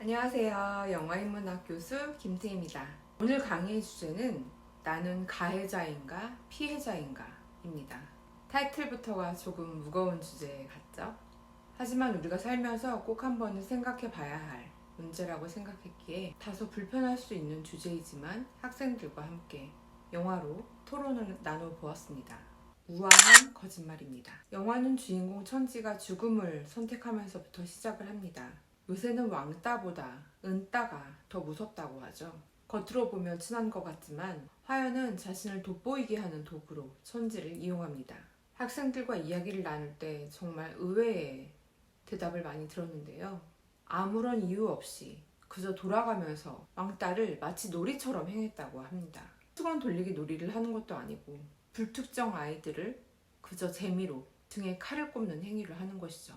안녕하세요. 영화인문학 교수 김태희입니다. 오늘 강의의 주제는 나는 가해자인가 피해자인가 입니다. 타이틀부터가 조금 무거운 주제 같죠? 하지만 우리가 살면서 꼭 한 번은 생각해 봐야 할 문제라고 생각했기에 다소 불편할 수 있는 주제이지만 학생들과 함께 영화로 토론을 나눠보았습니다. 우아한 거짓말입니다. 영화는 주인공 천지가 죽음을 선택하면서부터 시작을 합니다. 요새는 왕따보다 은따가 더 무섭다고 하죠. 겉으로 보면 친한 것 같지만 화연은 자신을 돋보이게 하는 도구로 천지를 이용합니다. 학생들과 이야기를 나눌 때 정말 의외의 대답을 많이 들었는데요. 아무런 이유 없이 그저 돌아가면서 왕따를 마치 놀이처럼 행했다고 합니다. 수건 돌리기 놀이를 하는 것도 아니고 불특정 아이들을 그저 재미로 등에 칼을 꼽는 행위를 하는 것이죠.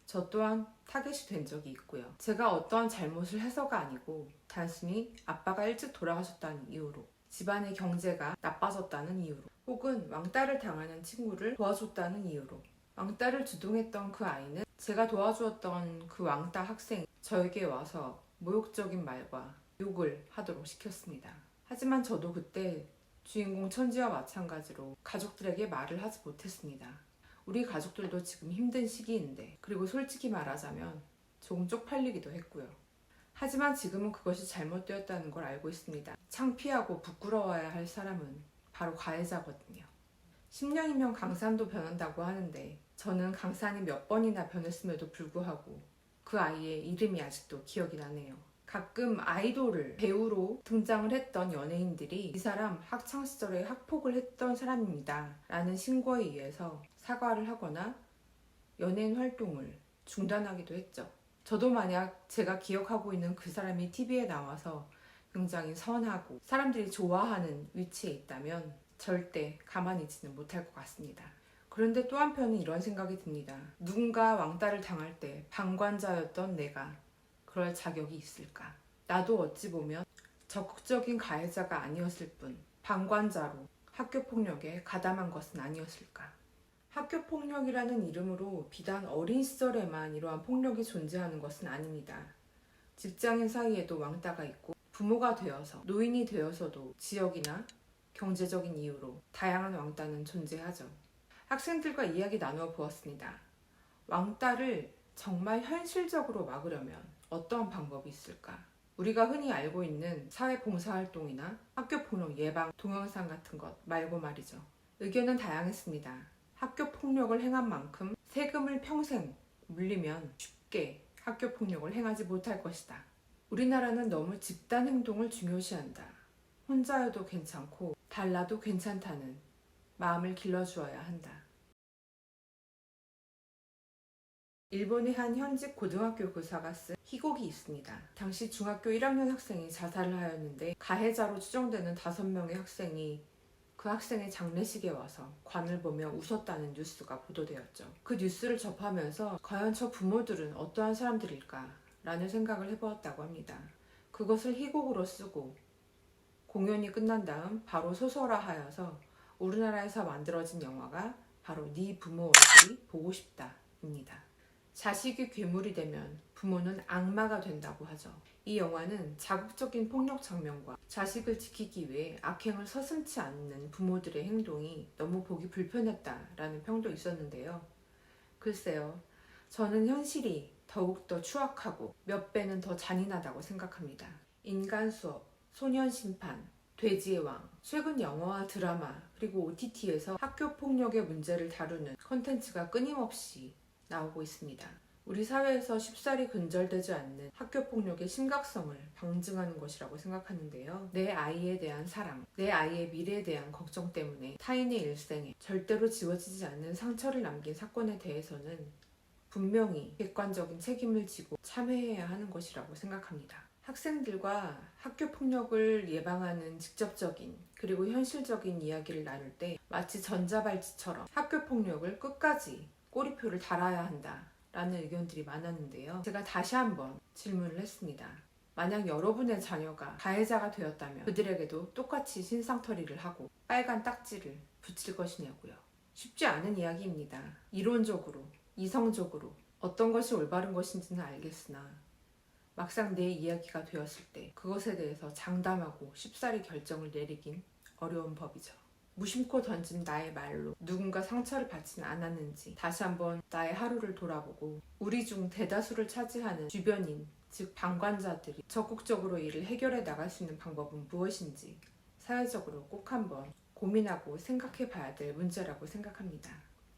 저 또한 타겟이 된 적이 있고요. 제가 어떠한 잘못을 해서가 아니고 단순히 아빠가 일찍 돌아가셨다는 이유로, 집안의 경제가 나빠졌다는 이유로, 혹은 왕따를 당하는 친구를 도와줬다는 이유로. 왕따를 주동했던 그 아이는 제가 도와주었던 그 왕따 학생이 저에게 와서 모욕적인 말과 욕을 하도록 시켰습니다. 하지만 저도 그때 주인공 천지와 마찬가지로 가족들에게 말을 하지 못했습니다. 우리 가족들도 지금 힘든 시기인데, 그리고 솔직히 말하자면 조금 쪽팔리기도 했고요. 하지만 지금은 그것이 잘못되었다는 걸 알고 있습니다. 창피하고 부끄러워야 할 사람은 바로 가해자거든요. 10년이면 강산도 변한다고 하는데 저는 강산이 몇 번이나 변했음에도 불구하고 그 아이의 이름이 아직도 기억이 나네요. 가끔 아이돌을 배우로 등장을 했던 연예인들이 이 사람 학창시절에 학폭을 했던 사람입니다 라는 신고에 의해서 사과를 하거나 연예인 활동을 중단하기도 했죠. 저도 만약 제가 기억하고 있는 그 사람이 TV에 나와서 굉장히 선하고 사람들이 좋아하는 위치에 있다면 절대 가만히 있지는 못할 것 같습니다. 그런데 또 한편은 이런 생각이 듭니다. 누군가 왕따를 당할 때 방관자였던 내가 그럴 자격이 있을까? 나도 어찌 보면 적극적인 가해자가 아니었을 뿐 방관자로 학교폭력에 가담한 것은 아니었을까? 학교폭력이라는 이름으로 비단 어린 시절에만 이러한 폭력이 존재하는 것은 아닙니다. 직장인 사이에도 왕따가 있고 부모가 되어서 노인이 되어서도 지역이나 경제적인 이유로 다양한 왕따는 존재하죠. 학생들과 이야기 나누어 보았습니다. 왕따를 정말 현실적으로 막으려면 어떠한 방법이 있을까? 우리가 흔히 알고 있는 사회봉사활동이나 학교폭력 예방 동영상 같은 것 말고 말이죠. 의견은 다양했습니다. 학교폭력을 행한 만큼 세금을 평생 물리면 쉽게 학교폭력을 행하지 못할 것이다. 우리나라는 너무 집단 행동을 중요시한다. 혼자여도 괜찮고 달라도 괜찮다는 마음을 길러주어야 한다. 일본의 한 현직 고등학교 교사가 쓴 희곡이 있습니다. 당시 중학교 1학년 학생이 자살을 하였는데 가해자로 추정되는 5명의 학생이 그 학생의 장례식에 와서 관을 보며 웃었다는 뉴스가 보도되었죠. 그 뉴스를 접하면서 과연 저 부모들은 어떠한 사람들일까? 라는 생각을 해보았다고 합니다. 그것을 희곡으로 쓰고 공연이 끝난 다음 바로 소설화하여서 우리나라에서 만들어진 영화가 바로 네 부모 얼굴이 보고 싶다 입니다. 자식이 괴물이 되면 부모는 악마가 된다고 하죠. 이 영화는 자극적인 폭력 장면과 자식을 지키기 위해 악행을 서슴지 않는 부모들의 행동이 너무 보기 불편했다라는 평도 있었는데요. 글쎄요, 저는 현실이 더욱더 추악하고 몇 배는 더 잔인하다고 생각합니다. 인간 수업, 소년 심판, 돼지의 왕, 최근 영화와 드라마 그리고 OTT에서 학교 폭력의 문제를 다루는 콘텐츠가 끊임없이 나오고 있습니다. 우리 사회에서 쉽사리 근절되지 않는 학교폭력의 심각성을 방증하는 것이라고 생각하는데요. 내 아이에 대한 사랑, 내 아이의 미래에 대한 걱정 때문에 타인의 일생에 절대로 지워지지 않는 상처를 남긴 사건에 대해서는 분명히 객관적인 책임을 지고 참회해야 하는 것이라고 생각합니다. 학생들과 학교폭력을 예방하는 직접적인 그리고 현실적인 이야기를 나눌 때 마치 전자발찌처럼 학교폭력을 끝까지 꼬리표를 달아야 한다라는 의견들이 많았는데요. 제가 다시 한번 질문을 했습니다. 만약 여러분의 자녀가 가해자가 되었다면 그들에게도 똑같이 신상털이를 하고 빨간 딱지를 붙일 것이냐고요. 쉽지 않은 이야기입니다. 이론적으로, 이성적으로 어떤 것이 올바른 것인지는 알겠으나 막상 내 이야기가 되었을 때 그것에 대해서 장담하고 쉽사리 결정을 내리긴 어려운 법이죠. 무심코 던진 나의 말로 누군가 상처를 받지는 않았는지 다시 한번 나의 하루를 돌아보고 우리 중 대다수를 차지하는 주변인, 즉 방관자들이 적극적으로 이를 해결해 나갈 수 있는 방법은 무엇인지 사회적으로 꼭 한번 고민하고 생각해 봐야 될 문제라고 생각합니다.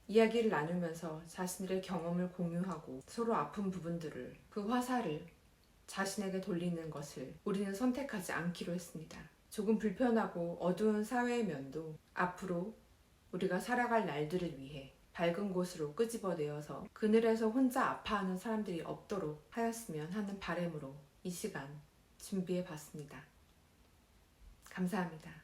이야기를 나누면서 자신들의 경험을 공유하고 서로 아픈 부분들을, 그 화살을 자신에게 돌리는 것을 우리는 선택하지 않기로 했습니다. 조금 불편하고 어두운 사회의 면도 앞으로 우리가 살아갈 날들을 위해 밝은 곳으로 끄집어내어서 그늘에서 혼자 아파하는 사람들이 없도록 하였으면 하는 바람으로 이 시간 준비해 봤습니다. 감사합니다.